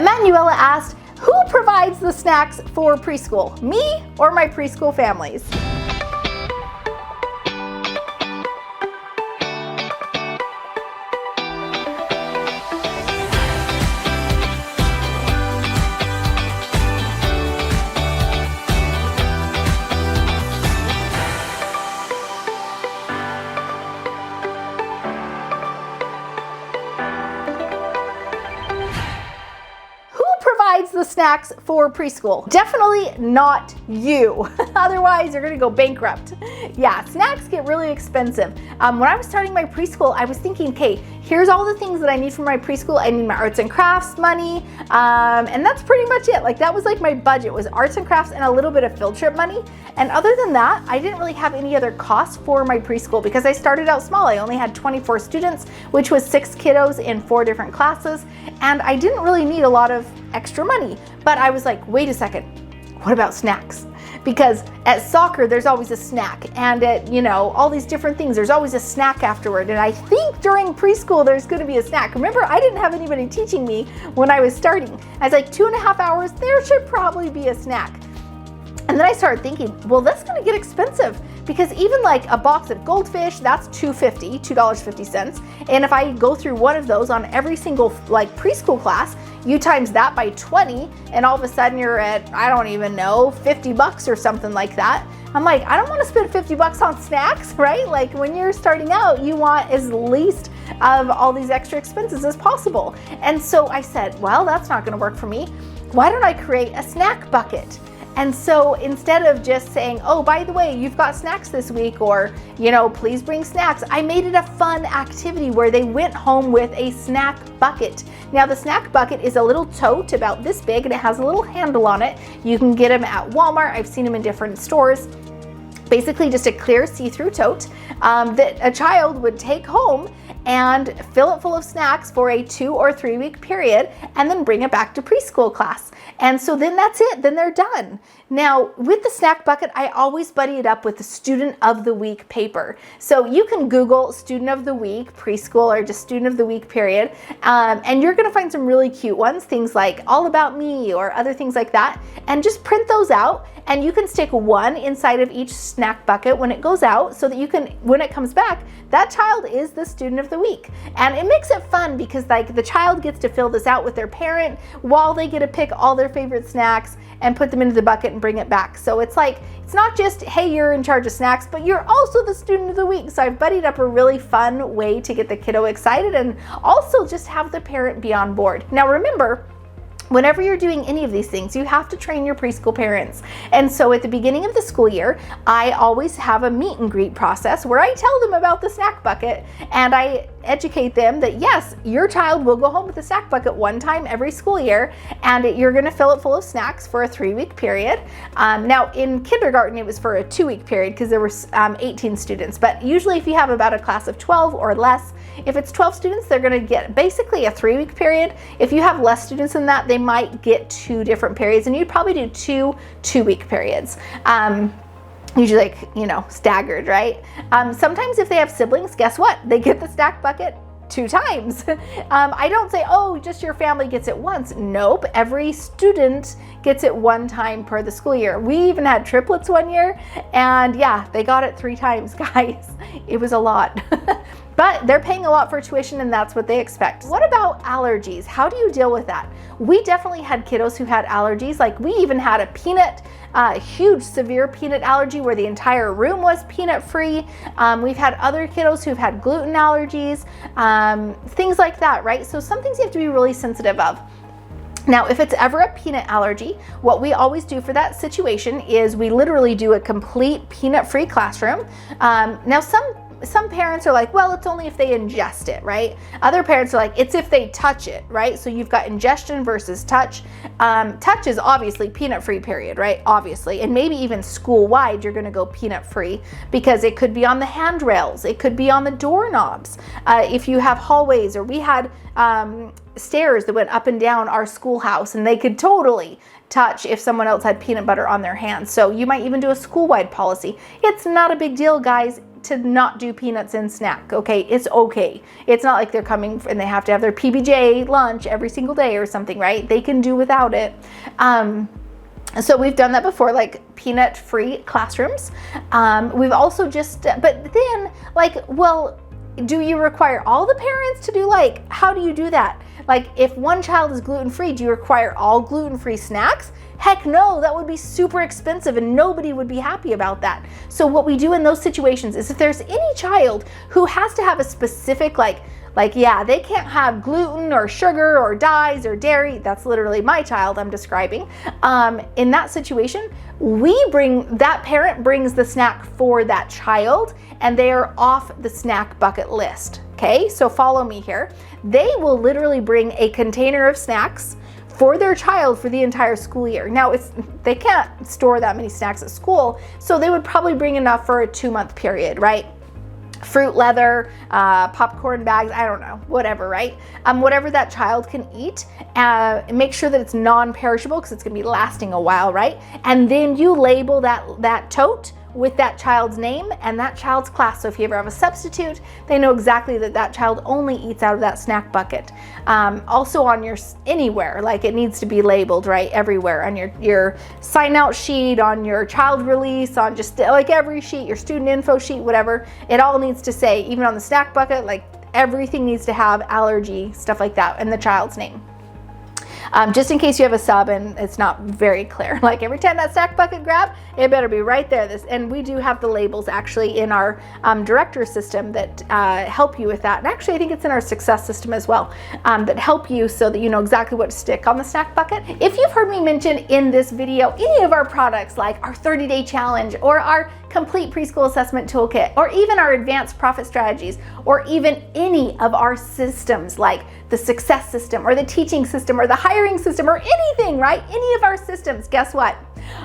Emanuela asked, who provides the snacks for preschool? Me or my preschool families? The snacks for preschool? Definitely not you. Otherwise, you're gonna go bankrupt. Yeah, snacks get really expensive. When I was starting my preschool, I was thinking, okay, here's all the things that I need for my preschool. I need my arts and crafts money, and that's pretty much it. Like that was like my budget was arts and crafts and a little bit of field trip money. And other than that, I didn't really have any other costs for my preschool because I started out small. I only had 24 students, which was 6 kiddos in 4 different classes, and I didn't really need a lot of extra money. But I was like, wait a second, what about snacks? Because at soccer, there's always a snack, and at, you know, all these different things, there's always a snack afterward. And I think during preschool, there's gonna be a snack. Remember, I didn't have anybody teaching me when I was starting. I was like, 2.5 hours, there should probably be a snack. And then I started thinking, well, that's gonna get expensive because even like a box of goldfish, that's $2.50. And if I go through one of those on every single like preschool class, you times that by 20 and all of a sudden you're at, I don't even know, 50 bucks or something like that. I'm like, I don't want to spend 50 bucks on snacks, right? Like when you're starting out, you want as least of all these extra expenses as possible. And so I said, well, that's not gonna work for me. Why don't I create a snack bucket? And so instead of just saying, oh, by the way, you've got snacks this week, or, you know, please bring snacks, I made it a fun activity where they went home with a snack bucket. Now the snack bucket is a little tote about this big and it has a little handle on it. You can get them at Walmart. I've seen them in different stores. Basically just a clear see-through tote that a child would take home and fill it full of snacks for a 2 or 3 week period and then bring it back to preschool class. And so then that's it, then they're done. Now with the snack bucket, I always buddy it up with the Student of the Week paper. So you can Google Student of the Week preschool or just Student of the Week period, and you're gonna find some really cute ones, things like All About Me or other things like that, and just print those out. And you can stick one inside of each snack bucket when it goes out so that you can, when it comes back, that child is the Student of the Week. And it makes it fun because like the child gets to fill this out with their parent while they get to pick all their favorite snacks and put them into the bucket and bring it back. So it's like, it's not just, hey, you're in charge of snacks, but you're also the Student of the Week. So I've buddied up a really fun way to get the kiddo excited and also just have the parent be on board. Now remember, whenever you're doing any of these things, you have to train your preschool parents. And so at the beginning of the school year, I always have a meet and greet process where I tell them about the snack bucket and I educate them that yes, your child will go home with a snack bucket one time every school year, and you're gonna fill it full of snacks for a 3-week period. Now in kindergarten, it was for a 2-week period because there were 18 students, but usually if you have about a class of 12 or less, if it's 12 students, they're gonna get basically a 3-week period. If you have less students than that, they might get 2 different periods, and you'd probably do 2 2-week periods. Usually like, you know, staggered, right? Sometimes if they have siblings, guess what? They get the snack bucket 2 times. I don't say, oh, just your family gets it once. Nope, every student gets it 1 time per the school year. We even had triplets one year, and yeah, they got it 3 times, guys. It was a lot. But they're paying a lot for tuition and that's what they expect. What about allergies? How do you deal with that? We definitely had kiddos who had allergies. Like we even had a peanut, huge severe peanut allergy where the entire room was peanut free. We've had other kiddos who've had gluten allergies, things like that, right? So some things you have to be really sensitive of. Now, if it's ever a peanut allergy, what we always do for that situation is we literally do a complete peanut-free classroom. Now, some parents are like, well, it's only if they ingest it, right? Other parents are like, it's if they touch it, right? So you've got ingestion versus touch. Touch is obviously peanut-free period, right? Obviously, and maybe even school-wide, you're gonna go peanut-free because it could be on the handrails, it could be on the doorknobs. If you have hallways, or we had stairs that went up and down our schoolhouse, and they could totally touch if someone else had peanut butter on their hands. So you might even do a school-wide policy. It's not a big deal, guys. to not do peanuts in snack, okay? It's okay. It's not like they're coming and they have to have their PBJ lunch every single day or something, right? They can do without it. So we've done that before, like peanut-free classrooms. We've also but then, like, well, do you require all the parents to do, like, how do you do that? Like, if one child is gluten-free, do you require all gluten-free snacks? Heck no, that would be super expensive and nobody would be happy about that. So what we do in those situations is if there's any child who has to have a specific, yeah, they can't have gluten or sugar or dyes or dairy. That's literally my child I'm describing. In that situation, that parent brings the snack for that child and they are off the snack bucket list. Okay, so follow me here. They will literally bring a container of snacks for their child for the entire school year. Now, they can't store that many snacks at school, so they would probably bring enough for a 2-month period, right? Fruit leather, popcorn bags, I don't know, whatever, right? Whatever that child can eat, make sure that it's non-perishable because it's gonna be lasting a while, right? And then you label that tote with that child's name and that child's class. So if you ever have a substitute, they know exactly that child only eats out of that snack bucket. Also on anywhere, like it needs to be labeled, right? Everywhere on your sign out sheet, on your child release, on just like every sheet, your student info sheet, whatever, it all needs to say, even on the snack bucket, like everything needs to have allergy, stuff like that, and the child's name. Just in case you have a sub and it's not very clear. Like every time that snack bucket grab, it better be right there. And we do have the labels actually in our director system that help you with that. And actually I think it's in our success system as well, that help you so that you know exactly what to stick on the snack bucket. If you've heard me mention in this video any of our products like our 30-day challenge or our complete preschool assessment toolkit, or even our advanced profit strategies, or even any of our systems like the success system or the teaching system or the hiring system or anything, right? Any of our systems, guess what?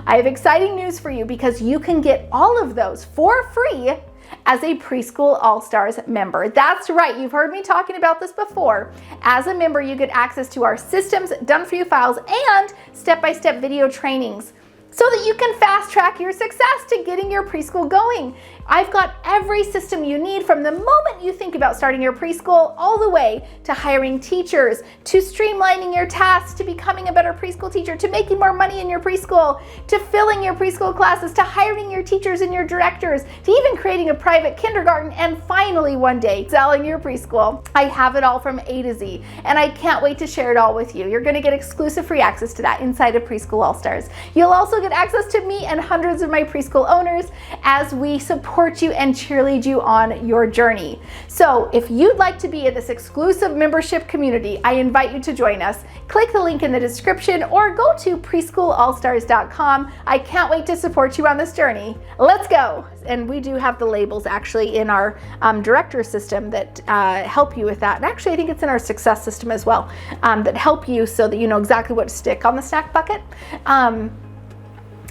I have exciting news for you because you can get all of those for free as a Preschool All-Stars member. That's right, you've heard me talking about this before. As a member, you get access to our systems, done-for-you files, and step-by-step video trainings, so that you can fast track your success to getting your preschool going. I've got every system you need from the moment you think about starting your preschool all the way to hiring teachers, to streamlining your tasks, to becoming a better preschool teacher, to making more money in your preschool, to filling your preschool classes, to hiring your teachers and your directors, to even creating a private kindergarten, and finally one day selling your preschool. I have it all from A to Z, and I can't wait to share it all with you. You're gonna get exclusive free access to that inside of Preschool All-Stars. You'll also get access to me and hundreds of my preschool owners as we support you and cheerlead you on your journey. So if you'd like to be in this exclusive membership community, I invite you to join us. Click the link in the description or go to preschoolallstars.com. I can't wait to support you on this journey. Let's go. And we do have the labels actually in our director system that help you with that. And actually I think it's in our success system as well, that help you so that you know exactly what to stick on the snack bucket.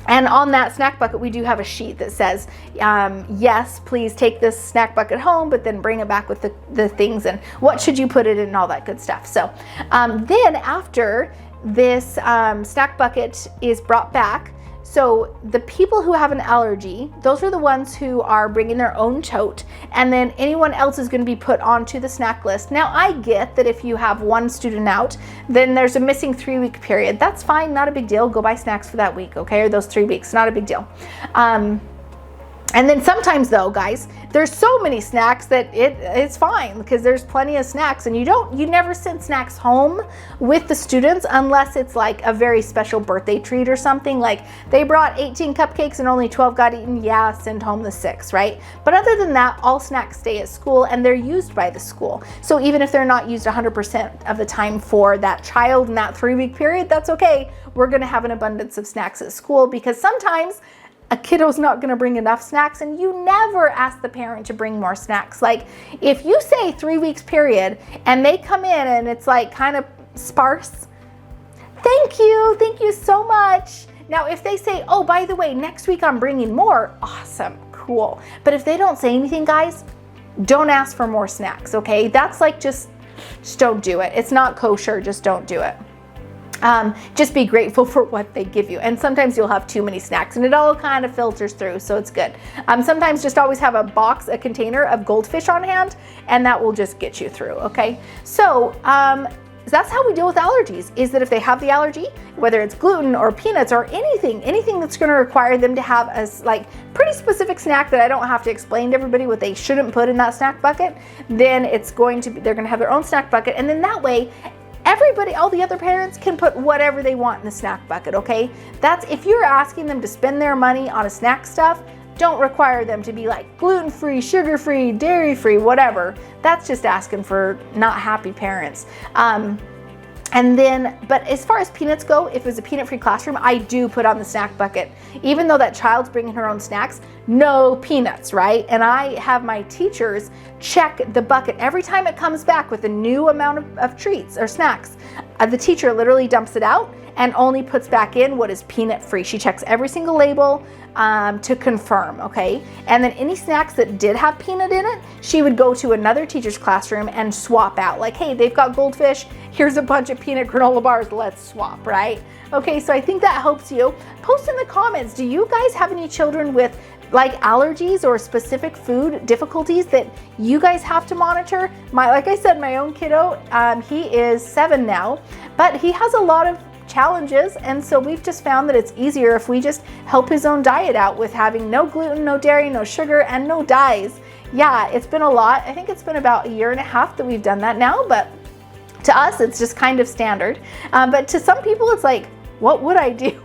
And on that snack bucket, we do have a sheet that says, yes, please take this snack bucket home, but then bring it back with the things and what should you put it in and all that good stuff. So then after this snack bucket is brought back, so the people who have an allergy, those are the ones who are bringing their own tote, and then anyone else is going to be put onto the snack list. Now I get that if you have one student out, then there's a missing 3-week period. That's fine, not a big deal. Go buy snacks for that week, okay, or those 3 weeks, not a big deal. And then sometimes though, guys, there's so many snacks that it's fine because there's plenty of snacks, and you never send snacks home with the students unless it's like a very special birthday treat or something, like they brought 18 cupcakes and only 12 got eaten, yeah, send home the 6, right? But other than that, all snacks stay at school and they're used by the school. So even if they're not used 100% of the time for that child in that 3-week period, that's okay. We're gonna have an abundance of snacks at school because sometimes a kiddo's not going to bring enough snacks, and you never ask the parent to bring more snacks. Like if you say 3 weeks period and they come in and it's like kind of sparse, thank you so much. Now if they say, oh, by the way, next week I'm bringing more, awesome, cool. But if they don't say anything, guys, don't ask for more snacks, okay? That's like just don't do it. It's not kosher, just don't do it. just be grateful for what they give you. And sometimes you'll have too many snacks and it all kind of filters through, so it's good. Sometimes just always have a container of goldfish on hand, and that will just get you through, okay? So that's how we deal with allergies, is that if they have the allergy, whether it's gluten or peanuts or anything that's going to require them to have a pretty specific snack that I don't have to explain to everybody what they shouldn't put in that snack bucket, then they're going to have their own snack bucket, and then that way all the other parents can put whatever they want in the snack bucket, okay? That's if you're asking them to spend their money on a snack stuff, don't require them to be like gluten-free, sugar-free, dairy-free, whatever. That's just asking for not happy parents. But as far as peanuts go, if it was a peanut-free classroom, I do put on the snack bucket. Even though that child's bringing her own snacks, no peanuts, right? And I have my teachers check the bucket every time it comes back with a new amount of treats or snacks. The teacher literally dumps it out and only puts back in what is peanut-free. She checks every single label to confirm, okay? And then any snacks that did have peanut in it, she would go to another teacher's classroom and swap out. Like, hey, they've got goldfish, here's a bunch of peanut granola bars, let's swap, right? Okay, so I think that helps you. Post in the comments, do you guys have any children with allergies or specific food difficulties that you guys have to monitor? Like I said, my own kiddo, he is 7 now, but he has a lot of challenges, and so we've just found that it's easier if we just help his own diet out with having no gluten, no dairy, no sugar, and no dyes. Yeah, it's been a lot. I think it's been about 1.5 years that we've done that now, but to us it's just kind of standard. But to some people it's like, what would I do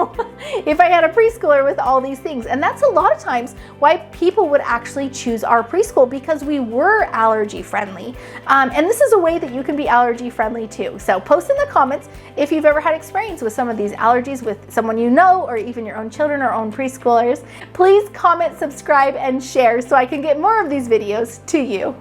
if I had a preschooler with all these things? And that's a lot of times why people would actually choose our preschool, because we were allergy friendly. And this is a way that you can be allergy friendly too. So post in the comments if you've ever had experience with some of these allergies with someone you know, or even your own children or own preschoolers. Please comment, subscribe, and share so I can get more of these videos to you.